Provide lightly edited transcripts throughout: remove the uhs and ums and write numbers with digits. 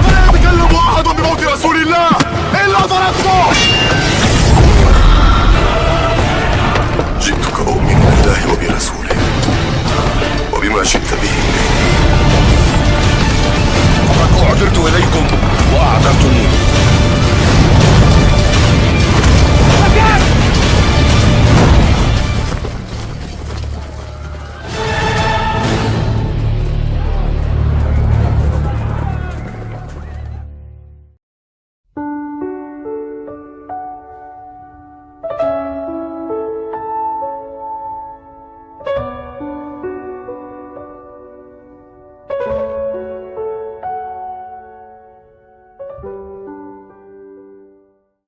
لا يتكلم أحد بموت رسول الله إلا ضربته. جئتك أؤمن بالله وبرسوله وبما جئت به فقد أعذرت إليكم وأعذرتني.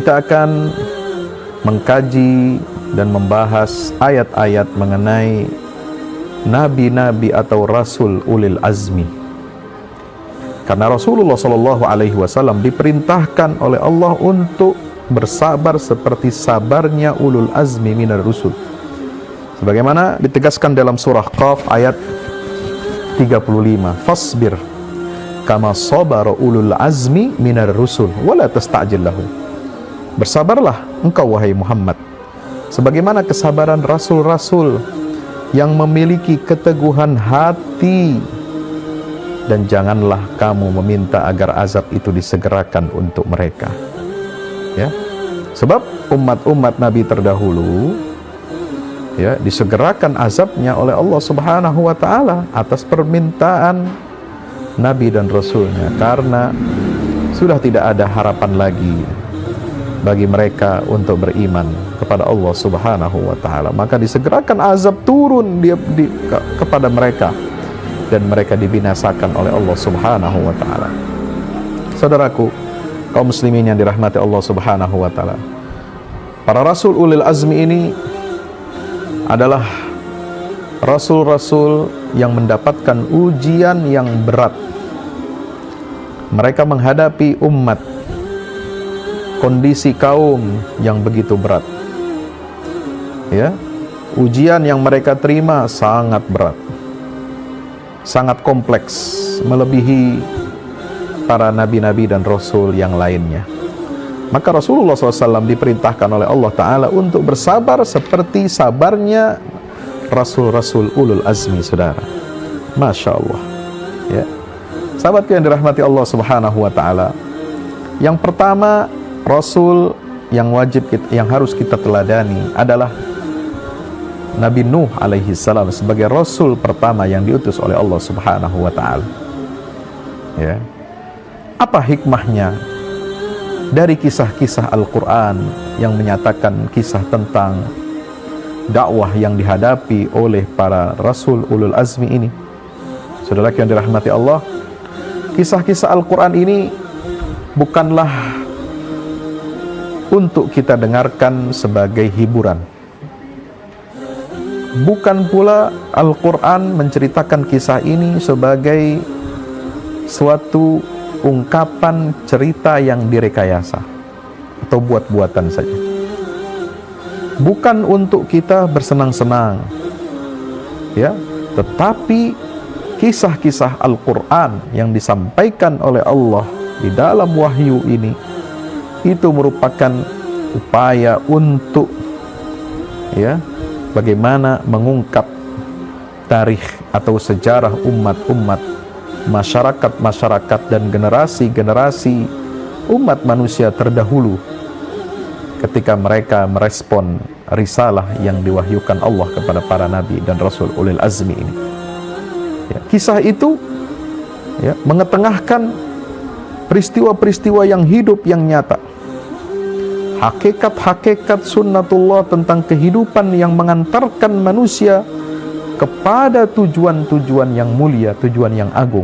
Kita akan mengkaji dan membahas ayat-ayat mengenai nabi-nabi atau rasul ulil azmi. Karena Rasulullah SAW diperintahkan oleh Allah untuk bersabar seperti sabarnya ulul azmi minar rusul. Sebagaimana ditegaskan dalam surah Qaf ayat 35, fasbir kama sabara ulul azmi minar rusul wala tasta'jil lahum. Bersabarlah engkau wahai Muhammad sebagaimana kesabaran rasul-rasul yang memiliki keteguhan hati, dan janganlah kamu meminta agar azab itu disegerakan untuk mereka. Ya, sebab umat-umat Nabi terdahulu ya disegerakan azabnya oleh Allah Subhanahu wa taala atas permintaan Nabi dan Rasulnya, karena sudah tidak ada harapan lagi bagi mereka untuk beriman kepada Allah Subhanahu wa taala. Maka disegerakan azab turun kepada mereka dan mereka dibinasakan oleh Allah Subhanahu wa taala. Saudaraku, kaum muslimin yang dirahmati Allah Subhanahu wa taala, para rasul ulil azmi ini adalah rasul-rasul yang mendapatkan ujian yang berat. Mereka menghadapi umat, kondisi kaum yang begitu berat. Ya, ujian yang mereka terima sangat berat, sangat kompleks, melebihi para nabi-nabi dan rasul yang lainnya. Maka Rasulullah SAW diperintahkan oleh Allah Ta'ala untuk bersabar seperti sabarnya rasul-rasul ulul azmi, saudara. Masya Allah. Ya, sahabatku yang dirahmati Allah Subhanahu wa Ta'ala, yang pertama rasul yang harus kita teladani adalah Nabi Nuh alaihi salam sebagai rasul pertama yang diutus oleh Allah Subhanahu wa taala. Ya. Apa hikmahnya dari kisah-kisah Al-Qur'an yang menyatakan kisah tentang dakwah yang dihadapi oleh para rasul ulul azmi ini? Saudara yang dirahmati Allah, kisah-kisah Al-Qur'an ini bukanlah untuk kita dengarkan sebagai hiburan. Bukan pula Al-Quran menceritakan kisah ini sebagai suatu ungkapan cerita yang direkayasa atau buat-buatan saja. Bukan untuk kita bersenang-senang, ya, tetapi kisah-kisah Al-Quran yang disampaikan oleh Allah di dalam wahyu ini itu merupakan upaya untuk ya bagaimana mengungkap tarikh atau sejarah umat-umat, masyarakat-masyarakat dan generasi-generasi umat manusia terdahulu ketika mereka merespon risalah yang diwahyukan Allah kepada para nabi dan rasul ulil azmi ini. Ya, kisah itu ya mengetengahkan peristiwa-peristiwa yang hidup yang nyata, hakikat-hakikat sunnatullah tentang kehidupan yang mengantarkan manusia kepada tujuan-tujuan yang mulia, tujuan yang agung.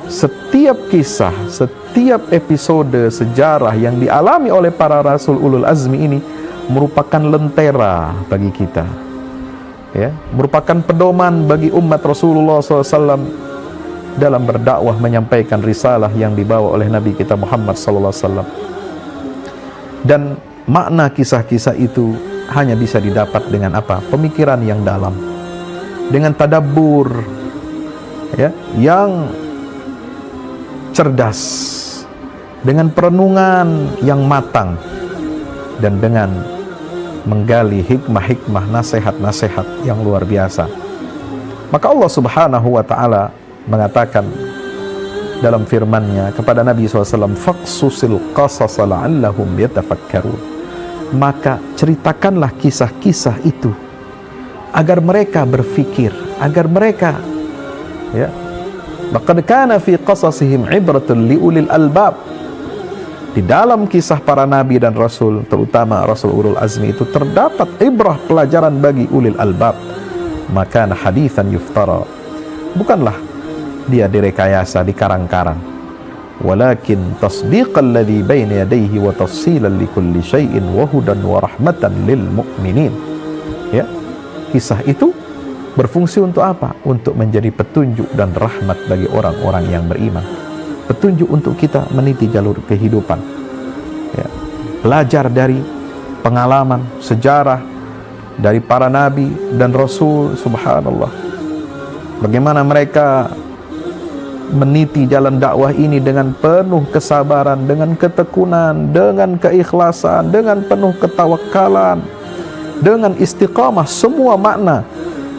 Setiap kisah, setiap episode sejarah yang dialami oleh para rasul ulul azmi ini merupakan lentera bagi kita, ya, merupakan pedoman bagi umat Rasulullah SAW dalam berdakwah menyampaikan risalah yang dibawa oleh Nabi kita Muhammad SAW. Dan makna kisah-kisah itu hanya bisa didapat dengan apa? Pemikiran yang dalam, dengan tadabbur, ya, yang cerdas, dengan perenungan yang matang, dan dengan menggali hikmah-hikmah, nasihat-nasihat yang luar biasa. Maka Allah Subhanahu wa ta'ala mengatakan dalam firman-Nya kepada Nabi SAW, faqsusil qasas la'allahum yatafakkarun. Maka ceritakanlah kisah-kisah itu agar mereka berfikir, agar mereka, ya, laqad kana fi qasasihim ibratun liulil albab. Di dalam kisah para nabi dan rasul, terutama Rasul Ulul Azmi itu, terdapat ibrah, pelajaran bagi ulil albab. Maka haditsan yuftara, bukanlah dia direkayasa, dikarang-karang, walakin tasdiqal ladzi baina yadayhi wa tafsilan likulli syai'in wa hudan wa rahmatan lil mu'minin. Ya, kisah itu berfungsi untuk apa? Untuk menjadi petunjuk dan rahmat bagi orang-orang yang beriman. Petunjuk untuk kita meniti jalur kehidupan, ya. Belajar dari pengalaman, sejarah dari para nabi dan rasul, subhanallah, bagaimana mereka meniti jalan dakwah ini dengan penuh kesabaran, dengan ketekunan, dengan keikhlasan, dengan penuh ketawakalan, dengan istiqamah. Semua makna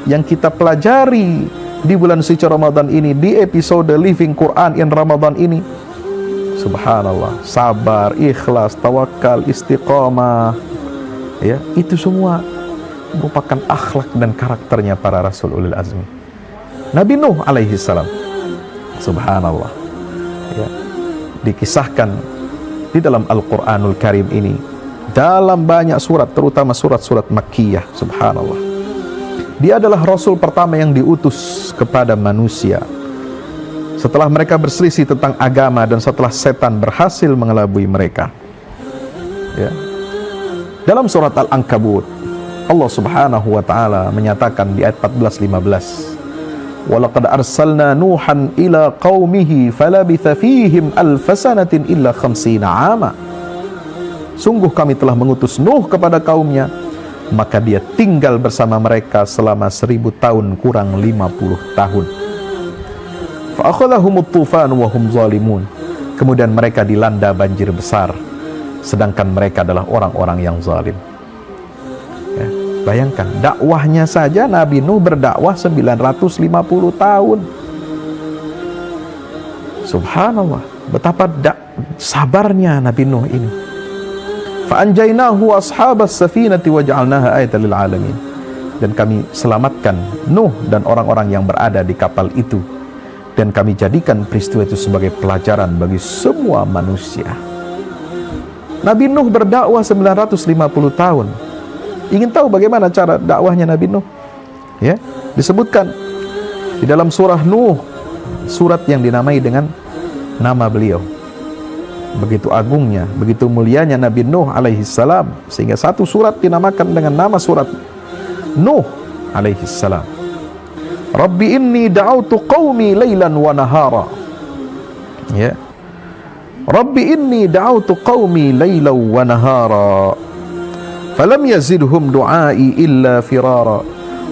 yang kita pelajari di bulan suci Ramadan ini, di episode Living Quran in Ramadan ini, subhanallah, sabar, ikhlas, tawakal, istiqamah, ya, itu semua merupakan akhlak dan karakternya para Rasul Ulul Azmi. Nabi Nuh alaihi salam, subhanallah, ya, dikisahkan di dalam Al-Quranul Karim ini dalam banyak surat, terutama surat-surat Makkiyah, subhanallah. Dia adalah Rasul pertama yang diutus kepada manusia setelah mereka berselisih tentang agama dan setelah setan berhasil mengelabui mereka, ya. Dalam surat Al-Ankabut, Allah Subhanahu wa ta'ala menyatakan di ayat 14-15, وَلَقَدْ أَرْسَلْنَا نُوحًا إِلَى قَوْمِهِ فَلَبِثَ فِيهِمْ أَلْفَ سَنَةٍ إِلَّا 50 عَامًا. Sungguh kami telah mengutus Nuh kepada kaumnya, maka dia tinggal bersama mereka selama 1000 tahun kurang 50 tahun. فَأَخَذَهُمُ الطُّوفَانُ وَهُمْ ظَالِمُونَ. Kemudian mereka dilanda banjir besar, sedangkan mereka adalah orang-orang yang zalim. Ya, bayangkan, dakwahnya saja Nabi Nuh berdakwah 950 tahun. Subhanallah, betapa sabarnya Nabi Nuh ini. Fa'anjainahu ashabas safinati waja'alnaha ayatan lil alamin. Dan kami selamatkan Nuh dan orang-orang yang berada di kapal itu, dan kami jadikan peristiwa itu sebagai pelajaran bagi semua manusia. Nabi Nuh berdakwah 950 tahun. Ingin tahu bagaimana cara dakwahnya Nabi Nuh? Ya, disebutkan di dalam surah Nuh, surat yang dinamai dengan nama beliau. Begitu agungnya, begitu mulianya Nabi Nuh alaihi salam, sehingga satu surat dinamakan dengan nama surat Nuh alaihi salam. Rabbi inni da'autu qaumi laylan wa nahara. Ya, Rabbi inni da'autu qaumi laylan wa nahara falam yazidhum du'ai illa firara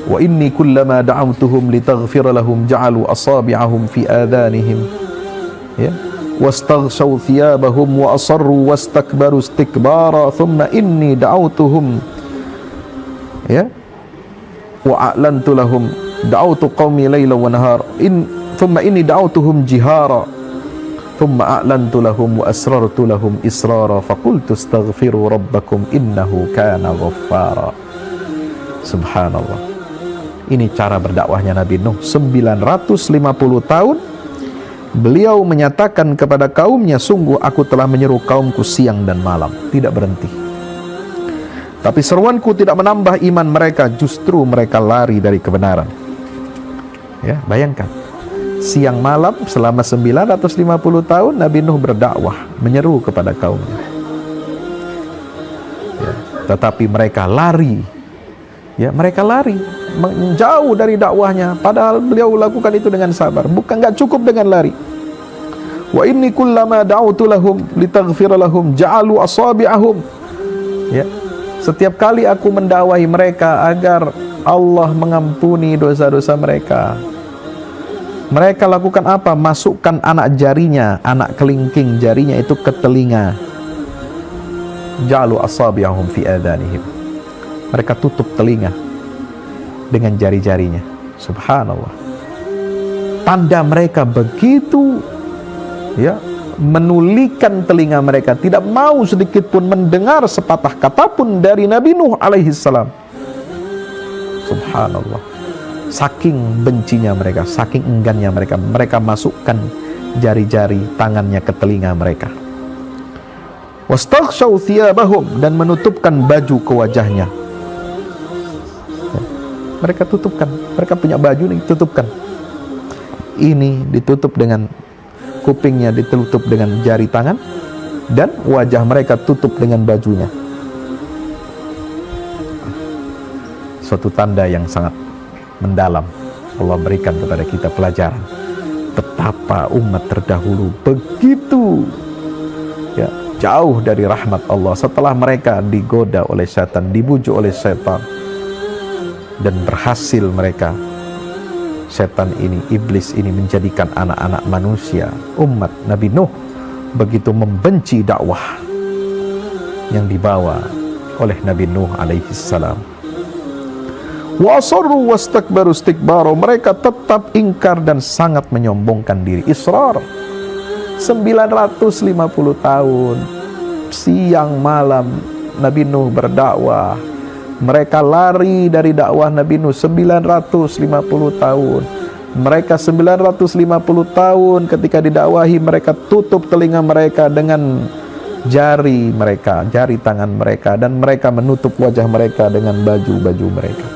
wa inni kullama da'autuhum litaghfira lahum ja'alu asabi'ahum fi adhanihim, ya, wastaghshaw thiyabahum wa asarru wastakbaru istikbara thumma inni da'autuhum, ya, wa a'lantu lahum da'autu qaumi laylan wa nahar thumma inni da'autuhum jihara thumma a'lantu lahum wa asrartu lahum israra faqultu astaghfiru rabbakum innahu kana ghaffara. Subhanallah, ini cara berdakwahnya Nabi Nuh 950 tahun. Beliau menyatakan kepada kaumnya, sungguh aku telah menyeru kaumku siang dan malam, tidak berhenti. Tapi seruanku tidak menambah iman mereka, justru mereka lari dari kebenaran. Ya, bayangkan, siang malam selama 950 tahun Nabi Nuh berdakwah, menyeru kepada kaumnya. Ya, tetapi mereka lari. Ya, mereka lari menjauh dari dakwahnya, padahal beliau lakukan itu dengan sabar. Bukan, enggak cukup dengan lari. Wa inni kullama da'utu lahum litaghfira lahum ja'alu asabi'ahum. Ya, setiap kali aku mendakwahi mereka agar Allah mengampuni dosa-dosa mereka, Mereka lakukan apa? Masukkan anak jarinya, anak kelingking jarinya itu ke telinga. Ja'alu asabi'ahum fi adhanihim. Mereka tutup telinga dengan jari-jarinya. Subhanallah. Tanda mereka begitu, ya, menulikan telinga mereka, tidak mau sedikit pun mendengar sepatah kata pun dari Nabi Nuh alaihi salam. Subhanallah. Saking bencinya mereka, saking enggannya mereka, mereka masukkan jari-jari tangannya ke telinga mereka. Wastaghshaw thiyabahum, dan menutupkan baju ke wajahnya. Mereka tutupkan, mereka punya baju nih, tutupkan. Ini ditutup dengan kupingnya, ditutup dengan jari tangan, dan wajah mereka tutup dengan bajunya. Suatu tanda yang sangat mendalam. Allah berikan kepada kita pelajaran betapa umat terdahulu begitu, ya, jauh dari rahmat Allah setelah mereka digoda oleh setan, dibujuk oleh setan, dan berhasil mereka, setan ini, iblis ini, menjadikan anak-anak manusia, umat Nabi Nuh, begitu membenci dakwah yang dibawa oleh Nabi Nuh alaihi salam. Wa asarru wastakbaru istikbara, mereka tetap ingkar dan sangat menyombongkan diri. Israr 950 tahun siang malam Nabi Nuh berdakwah. Mereka lari dari dakwah Nabi Nuh 950 tahun. Mereka 950 tahun ketika didakwahi, mereka tutup telinga mereka dengan jari mereka, jari tangan mereka, dan mereka menutup wajah mereka dengan baju-baju mereka.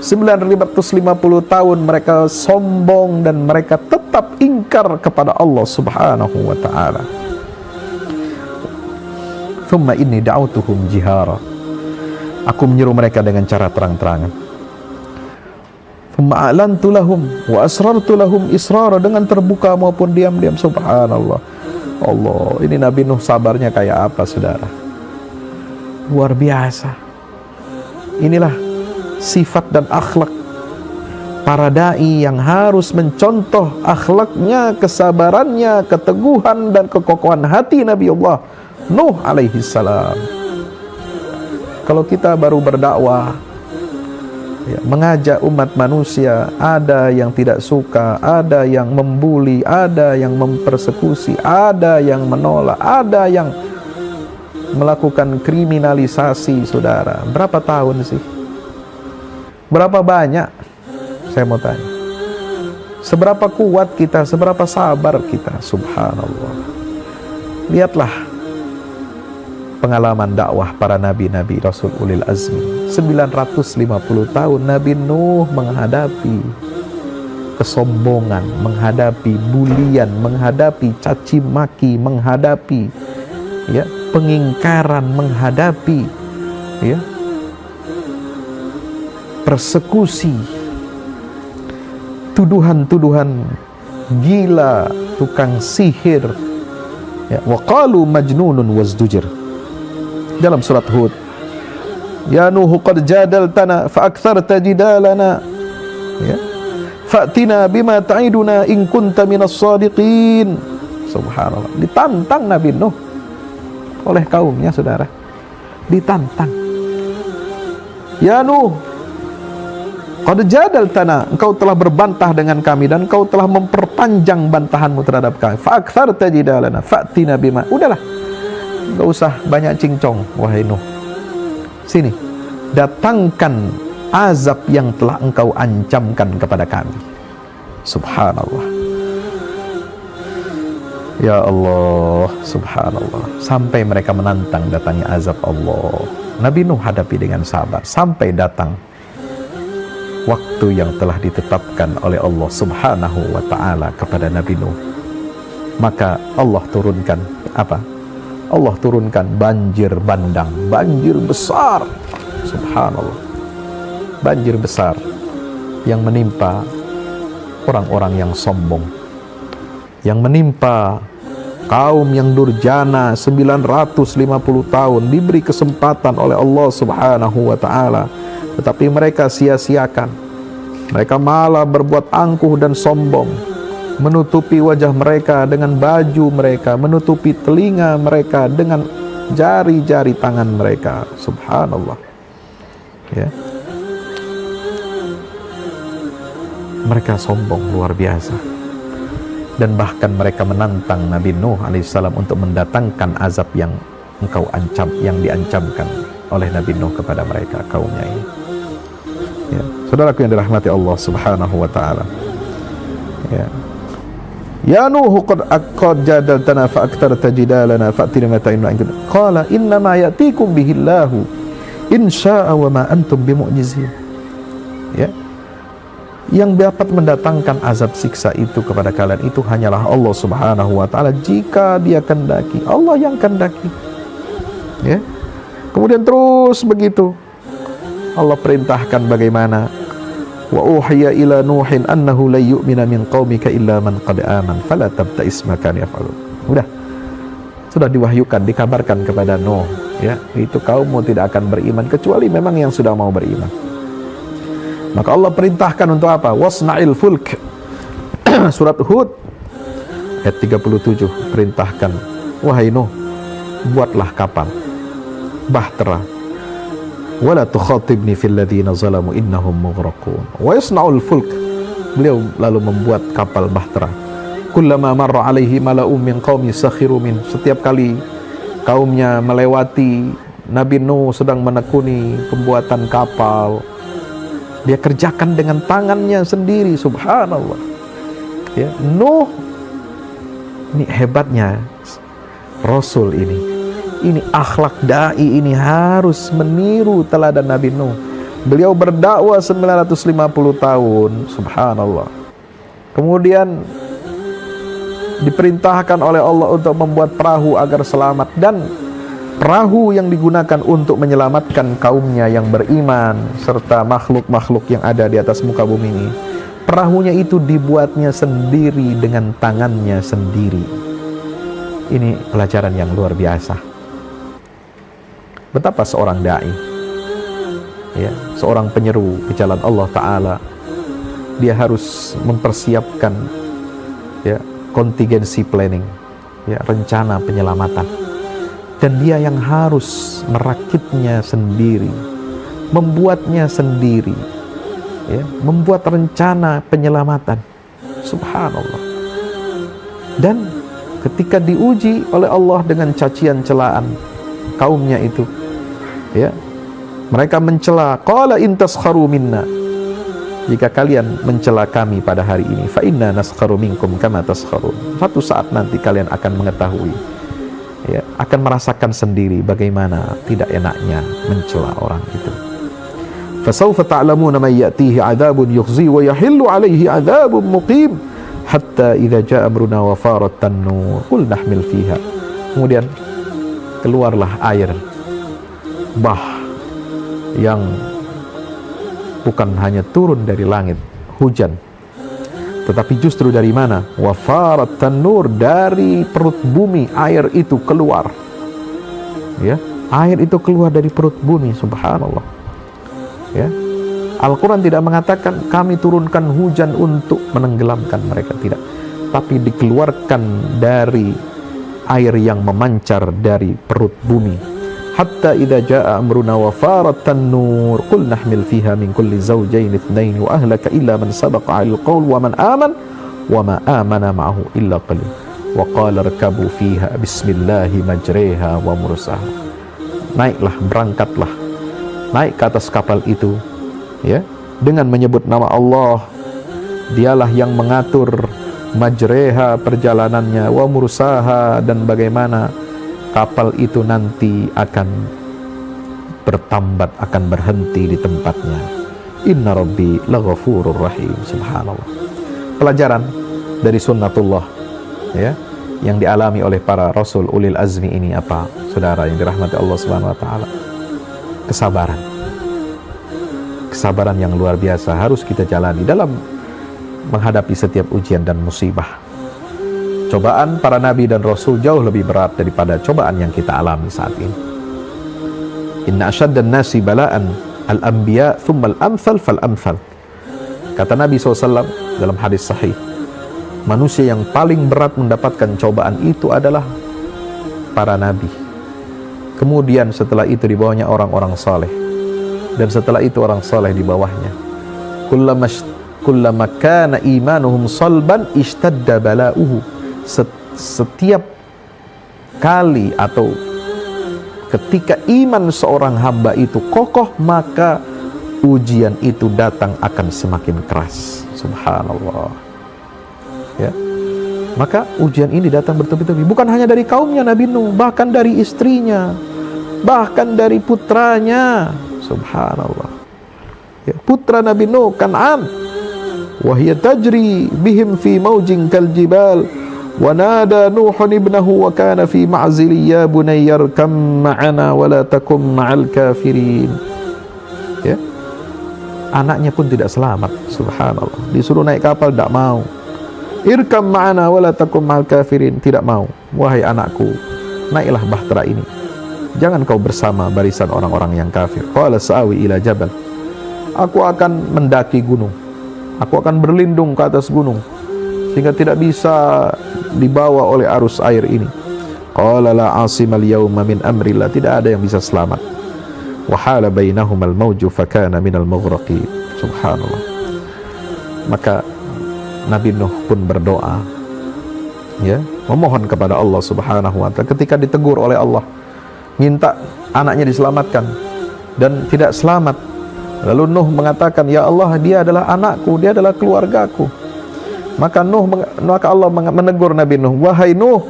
950 tahun mereka sombong dan mereka tetap ingkar kepada Allah Subhanahu wa ta'ala. Thumma inni da'autuhum jihara, aku menyeru mereka dengan cara terang-terangan. Thumma a'lantu lahum wa asrartu lahum israra, dengan terbuka maupun diam-diam. Subhanallah. Allah, ini Nabi Nuh sabarnya kayak apa, saudara? Luar biasa. Inilah sifat dan akhlak para da'i yang harus mencontoh akhlaknya, kesabarannya, keteguhan dan kekokohan hati Nabi Allah Nuh alaihi salam. Kalau kita baru berdakwah, ya, mengajak umat manusia, ada yang tidak suka, ada yang membuli, ada yang mempersekusi, ada yang menolak, ada yang melakukan kriminalisasi, saudara. Berapa tahun sih? Berapa banyak? Saya mau tanya. Seberapa kuat kita, seberapa sabar kita? Subhanallah. Lihatlah pengalaman dakwah para nabi-nabi Rasul Ulil Azmi. 950 tahun Nabi Nuh menghadapi kesombongan, menghadapi bulian, menghadapi caci maki, menghadapi, ya, pengingkaran, menghadapi, ya, persekusi, tuduhan-tuduhan gila, tukang sihir, ya, wa qalu majnunun wazdujir. Dalam surat Hud, ya Nuh qad jadaltana fa aktsarta jidalana, ya, fa'tina bima ta'iduna in kunta minas shadiqin. Subhanallah, ditantang Nabi Nuh oleh kaumnya, saudara. Ditantang. Ya Nuh, qad jadaltana, engkau telah berbantah dengan kami dan engkau telah memperpanjang bantahanmu terhadap kami. Fa aktsarta jidalana fa'tina bima. Udahlah, enggak usah banyak cincong, wahai Nuh. Sini, datangkan azab yang telah engkau ancamkan kepada kami. Subhanallah. Ya Allah, subhanallah. Sampai mereka menantang datangnya azab Allah, Nabi Nuh hadapi dengan sabar sampai datang waktu yang telah ditetapkan oleh Allah Subhanahu wa ta'ala kepada Nabi Nuh. Maka Allah turunkan apa? Allah turunkan banjir bandang, banjir besar. Subhanallah. Banjir besar yang menimpa orang-orang yang sombong, yang menimpa kaum yang durjana 950 tahun, diberi kesempatan oleh Allah Subhanahu wa ta'ala, tetapi mereka sia-siakan. Mereka malah berbuat angkuh dan sombong, menutupi wajah mereka dengan baju mereka, menutupi telinga mereka dengan jari-jari tangan mereka. Subhanallah. Ya. Mereka sombong luar biasa. Dan bahkan mereka menantang Nabi Nuh alaihissalam untuk mendatangkan azab yang diancamkan oleh Nabi Nuh kepada mereka, kaumnya ini. Ya. Saudaraku yang dirahmati Allah Subhanahu wa taala. Ya. Ya Nuh qad jadaltana fa aktarta jidalana fa'tina ma ta'inu ankum. Qala inna ma ya'tikum bihillahu in syaa'a wa ma antum bimu'jizin. Ya. Yang dapat mendatangkan azab siksa itu kepada kalian itu hanyalah Allah Subhanahu wa taala jika Dia kehendaki. Allah yang kehendaki. Ya. Kemudian terus begitu Allah perintahkan bagaimana wa uhiya ila nuhin annahu la yu'mina min qaumika illa man qad aman fala tabta'is ma kan yaf'alun. Sudah diwahyukan, dikabarkan kepada Nuh, ya, itu kaummu tidak akan beriman kecuali memang yang sudah mau beriman. Maka Allah perintahkan untuk apa? Wasna'il fulk. Surat Hud ayat 37 perintahkan, wahai Nuh, buatlah kapal bahtera, wala tukhatibni fil ladzina zalamu innahum mughraqun. Wa yasna'ul fulk. Beliau lalu membuat kapal bahtera. Kullama marra alaihi mala'um min qaumi sakhiru min. Setiap kali kaumnya melewati Nabi Nuh sedang menekuni pembuatan kapal, dia kerjakan dengan tangannya sendiri. Subhanallah. Ya, Nuh, ini hebatnya Rasul ini. Ini akhlak dai ini harus meniru teladan Nabi Nuh. Beliau berdakwah 950 tahun. Subhanallah. Kemudian diperintahkan oleh Allah untuk membuat perahu agar selamat, dan perahu yang digunakan untuk menyelamatkan kaumnya yang beriman serta makhluk-makhluk yang ada di atas muka bumi ini, perahunya itu dibuatnya sendiri dengan tangannya sendiri. Ini pelajaran yang luar biasa. Betapa seorang dai, ya, seorang penyeru ke jalan Allah Ta'ala, dia harus mempersiapkan, ya, contingency planning, ya, rencana penyelamatan. Dan dia yang harus merakitnya sendiri, membuatnya sendiri, ya, membuat rencana penyelamatan. Subhanallah. Dan ketika diuji oleh Allah dengan cacian celaan kaumnya itu, ya, mereka mencela, qala in taskharu minna, jika kalian mencela kami pada hari ini, fa inna naskharu minkum kama taskharun. Suatu saat nanti kalian akan mengetahui, ya, akan merasakan sendiri bagaimana tidak enaknya mencela orang itu. Fasawfa ta'lamuna man ya'tihi 'adzabun yukhzi wa yahillu 'alaihi 'adzabun muqim hatta idza ja'a amruna wa farat tan-nur qul nahmil fiha. Kemudian keluarlah air bah yang bukan hanya turun dari langit, hujan, tetapi justru dari mana? Wafarat tanur, dari perut bumi air itu keluar. Ya, air itu keluar dari perut bumi. Subhanallah. Ya, Al-Quran tidak mengatakan kami turunkan hujan untuk menenggelamkan mereka, tidak, tapi dikeluarkan dari air yang memancar dari perut bumi. Hatta idza jaa amruna wa farat tan-nur qul nahmil fiha min kulli zawjayn ithnain wa ahlaka illa man sabaqa 'alal qawl wa man amana ma'ahu illa qalil wa qala irkabu fiha bismillahi majriha wa mursaha. Naiklah, berangkatlah, naik ke atas kapal itu, ya, dengan menyebut nama Allah. Dialah yang mengatur majreha, perjalanannya, wa mursaha, dan bagaimana kapal itu nanti akan bertambat, akan berhenti di tempatnya. Inna rabbi laghafurur rahim. Subhanallah. Pelajaran dari sunnatullah, ya, yang dialami oleh para rasul ulil azmi ini apa, saudara yang dirahmati Allah Subhanahu wa taala? Kesabaran. Kesabaran yang luar biasa harus kita jalani dalam menghadapi setiap ujian dan musibah. Cobaan para nabi dan rasul jauh lebih berat daripada cobaan yang kita alami saat ini. Inna asyaddan nasi bala'an al-anbiya thumma al-amthal fal-amthal. Kata Nabi SAW dalam hadis sahih, manusia yang paling berat mendapatkan cobaan itu adalah para nabi. Kemudian setelah itu di bawahnya orang-orang saleh, dan setelah itu orang saleh di bawahnya. Kullama kana imanuhum salban ishtadda bala'uhu. Setiap kali atau ketika iman seorang hamba itu kokoh, maka ujian itu datang akan semakin keras. Subhanallah. Ya. Maka ujian ini datang bertubi-tubi, bukan hanya dari kaumnya Nabi Nuh, bahkan dari istrinya, bahkan dari putranya. Subhanallah. Ya, putra Nabi Nuh, Kan'an, wa hiya tajri bihim fi maujin kal jibal, wa nada Nuhun ibnahu wa kana fi ma'zili ya bunayya arkam ma'ana wa la takum ma'al kafirin. Ya. Anaknya pun tidak selamat. Subhanallah. Disuruh naik kapal, tidak mau. Irkam ma'ana wala takum ma'al kafirin, tidak mau. Wahai anakku, naiklah bahtera ini, jangan kau bersama barisan orang-orang yang kafir. Qala sa'awi ila jabal, aku akan mendaki gunung, aku akan berlindung ke atas gunung sehingga tidak bisa dibawa oleh arus air ini. Qala la asimal yawma min amrillah, tidak ada yang bisa selamat. Wa hala bainahumal mawju fakana minal mughraqin. Subhanallah. Maka Nabi Nuh pun berdoa, ya, memohon kepada Allah Subhanahu wa ta'ala. Ketika ditegur oleh Allah, minta anaknya diselamatkan dan tidak selamat. Lalu Nuh mengatakan, ya Allah, dia adalah anakku, dia adalah keluargaku. Maka Allah menegur Nabi Nuh, wahai Nuh,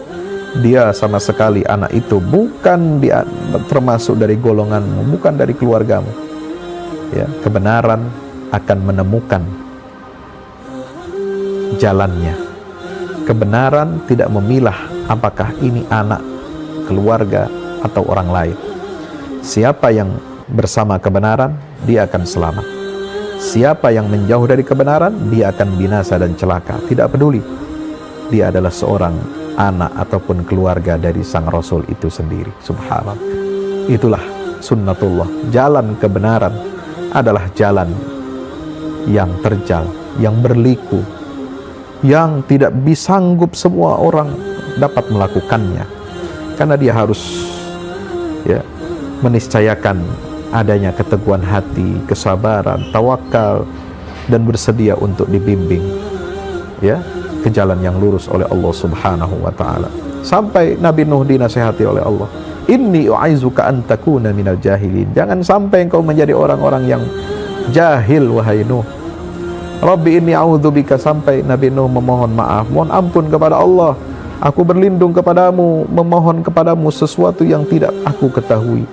dia sama sekali anak itu bukan termasuk dari golonganmu, bukan dari keluargamu. Ya, kebenaran akan menemukan jalannya. Kebenaran tidak memilah apakah ini anak, keluarga, atau orang lain. Siapa yang bersama kebenaran, dia akan selamat. Siapa yang menjauh dari kebenaran, dia akan binasa dan celaka. Tidak peduli dia adalah seorang anak ataupun keluarga dari sang Rasul itu sendiri. Subhanallah. Itulah sunnatullah. Jalan kebenaran adalah jalan yang terjal, yang berliku, yang tidak disanggup semua orang dapat melakukannya, karena dia harus, ya, meniscayakan adanya keteguhan hati, kesabaran, tawakal, dan bersedia untuk dibimbing, ya, ke jalan yang lurus oleh Allah Subhanahu wa ta'ala. Sampai Nabi Nuh dinasihati oleh Allah, inni u'izuka an takuna minal jahilin, jangan sampai engkau menjadi orang-orang yang jahil, wahai Nuh. Rabbi inni a'udzubika, sampai Nabi Nuh memohon maaf, mohon ampun kepada Allah, aku berlindung kepadamu, memohon kepadamu sesuatu yang tidak aku ketahui.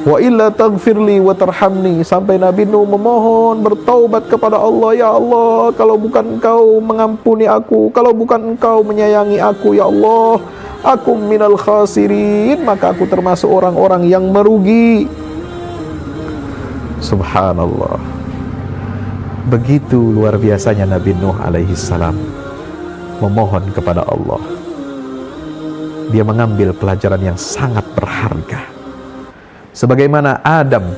Wa illa taghfirli wa tarhamni, sampai Nabi Nuh memohon bertaubat kepada Allah, ya Allah, kalau bukan engkau mengampuni aku, kalau bukan engkau menyayangi aku, ya Allah, aku minal khasirin, maka aku termasuk orang-orang yang merugi. Subhanallah. Begitu luar biasanya Nabi Nuh alaihi salam memohon kepada Allah. Dia mengambil pelajaran yang sangat berharga. Sebagaimana Adam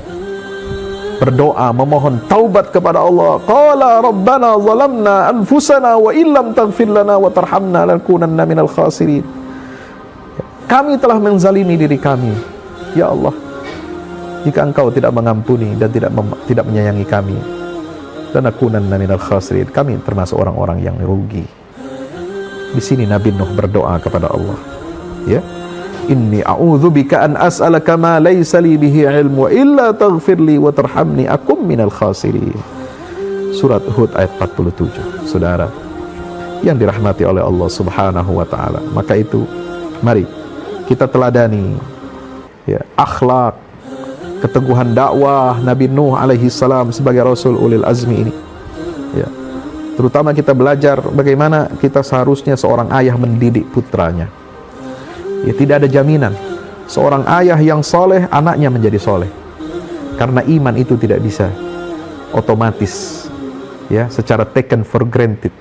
berdoa memohon taubat kepada Allah, qala rabbana zalamna anfusana wa illam taghfir lana wa tarhamna lanakunanna minal khasirin. Kami telah menzalimi diri kami, ya Allah, jika engkau tidak mengampuni dan tidak menyayangi kami, lanakunanna minal khasirin, kami termasuk orang-orang yang rugi. Di sini Nabi Nuh berdoa kepada Allah, ya, inni a'udzubika an as'alaka ma laysa li bihi ilmu wa illa taghfirli wa tarhamni akum minal khasirin. Surat Hud ayat 47. Saudara yang dirahmati oleh Allah Subhanahu wa ta'ala, maka itu mari kita teladani, ya, akhlak, keteguhan dakwah Nabi Nuh alaihi salam sebagai Rasul ulil azmi ini, ya. Terutama kita belajar bagaimana kita seharusnya seorang ayah mendidik putranya. Ya, tidak ada jaminan seorang ayah yang soleh anaknya menjadi soleh, karena iman itu tidak bisa otomatis, ya, secara taken for granted,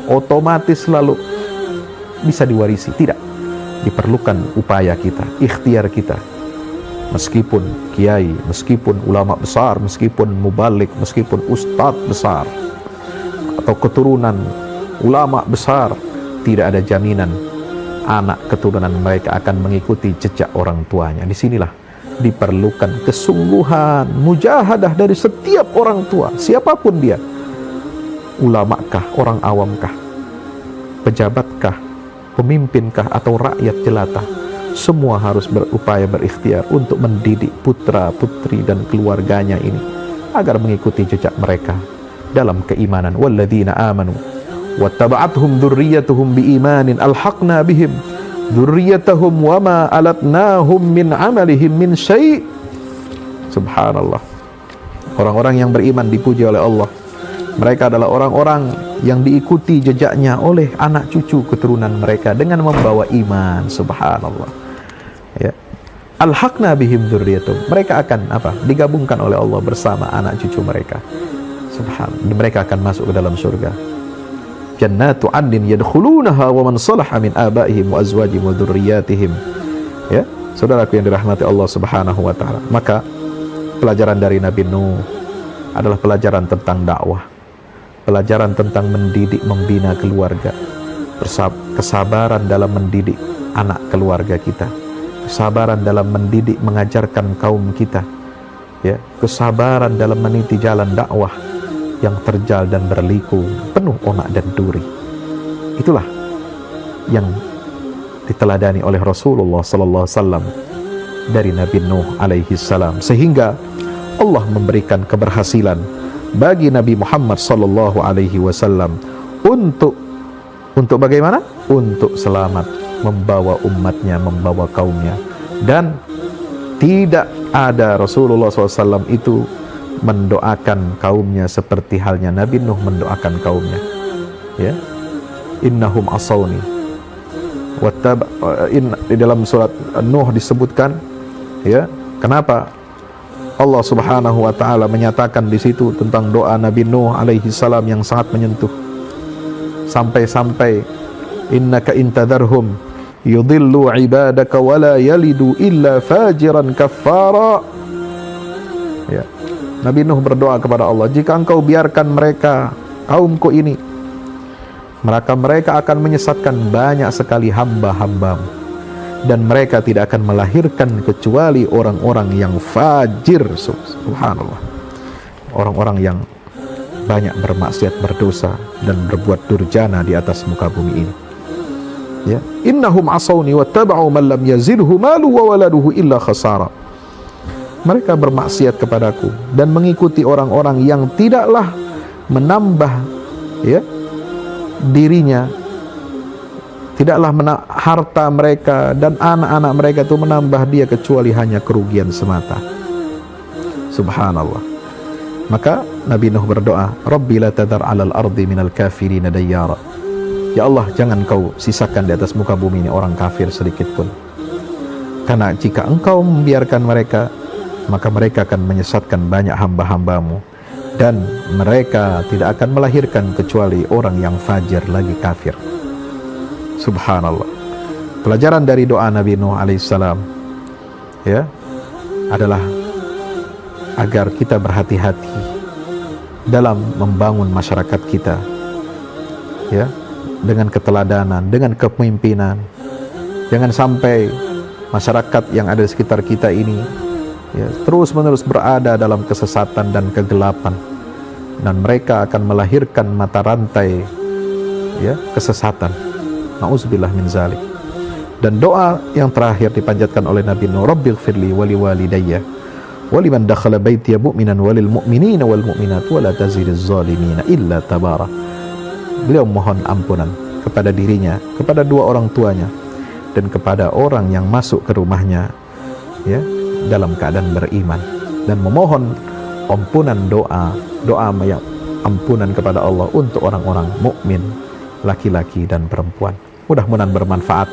otomatis lalu bisa diwarisi. Tidak, diperlukan upaya kita, ikhtiar kita. Meskipun kiai, meskipun ulama besar, meskipun mubalik, meskipun ustadz besar, atau keturunan ulama besar, tidak ada jaminan anak keturunan mereka akan mengikuti jejak orang tuanya. Disinilah diperlukan kesungguhan, mujahadah dari setiap orang tua, siapapun dia, ulamakah, orang awamkah, pejabatkah, pemimpin,kah atau rakyat jelata, semua harus berupaya berikhtiar untuk mendidik putra putri dan keluarganya ini agar mengikuti jejak mereka dalam keimanan. Walladzina amanu wattaba'athum dzurriyyatuhum biimanin alhaqna bihim dzurriyyatahum wama alatnahum min amalihim min syai'. Subhanallah. Orang-orang yang beriman dipuji oleh Allah. Mereka adalah orang-orang yang diikuti jejaknya oleh anak cucu keturunan mereka dengan membawa iman. Subhanallah. Ya. Alhaqna bihim dzurriyyatuhum. Mereka akan apa? Digabungkan oleh Allah bersama anak cucu mereka. Subhanallah. Mereka akan masuk ke dalam surga. Jannatu 'adnin yadkhulunaha wa man salaha min abaihim wa azwajihim wa dzurriyyatihim. Ya, saudaraku yang dirahmati Allah Subhanahu wa taala. Maka pelajaran dari Nabi Nuh adalah pelajaran tentang dakwah, pelajaran tentang mendidik, membina keluarga, kesabaran dalam mendidik anak keluarga kita, kesabaran dalam mendidik, mengajarkan kaum kita, ya, kesabaran dalam meniti jalan dakwah yang terjal dan berliku, penuh onak dan duri. Itulah yang diteladani oleh Rasulullah sallallahu alaihi wasallam dari Nabi Nuh alaihi salam, sehingga Allah memberikan keberhasilan bagi Nabi Muhammad sallallahu alaihi wasallam untuk bagaimana? Untuk selamat membawa umatnya, membawa kaumnya. Dan tidak ada Rasulullah SAW itu mendoakan kaumnya seperti halnya Nabi Nuh mendoakan kaumnya. Ya, innahum asawni. Di dalam surat Nuh disebutkan, ya, kenapa Allah Subhanahu wa taala menyatakan di situ tentang doa Nabi Nuh alaihi salam yang sangat menyentuh, sampai innaka intadarhum yudhillu ibadaka wala yalidu illa fajiran kaffara. Ya, Nabi Nuh berdoa kepada Allah, jika engkau biarkan mereka, kaumku ini, maka mereka akan menyesatkan banyak sekali hamba-hambamu, dan mereka tidak akan melahirkan kecuali orang-orang yang fajir. Subhanallah. Orang-orang yang banyak bermaksiat, berdosa, dan berbuat durjana di atas muka bumi ini. Ya, innahum asawni wattaba'u man lam yazidhu malu wa waladuhu illa khasara. Mereka bermaksiat kepadaku dan mengikuti orang-orang yang tidaklah menambah, ya, dirinya, tidaklah harta mereka dan anak-anak mereka itu menambah dia kecuali hanya kerugian semata. Subhanallah. Maka Nabi Nuh berdoa, Rabbi la tadar 'alal ardi minal kafirin dayyara. Ya Allah, jangan kau sisakan di atas muka bumi ini orang kafir sedikit pun. Karena jika engkau membiarkan mereka, maka mereka akan menyesatkan banyak hamba-hambamu, dan mereka tidak akan melahirkan kecuali orang yang fajir lagi kafir. Subhanallah. Pelajaran dari doa Nabi Nuh alaihissalam, ya, adalah agar kita berhati-hati dalam membangun masyarakat kita, ya, dengan keteladanan, dengan kepemimpinan. Jangan sampai masyarakat yang ada di sekitar kita ini, ya, terus-menerus berada dalam kesesatan dan kegelapan, dan mereka akan melahirkan mata rantai, ya, kesesatan. Na'udzubillah min zalik. Dan doa yang terakhir dipanjatkan oleh Nabi Nuh, Rabbighfirli wa liwalidayya wa liman dakhala baitiya mu'minan walil mu'minina wal mu'minat wa la tazidiz zalimina illa tabara. Beliau mohon ampunan kepada dirinya, kepada dua orang tuanya, dan kepada orang yang masuk ke rumahnya, ya, dalam keadaan beriman, dan memohon ampunan, doa yang ampunan kepada Allah untuk orang-orang mukmin, laki-laki dan perempuan. Mudah-mudahan bermanfaat.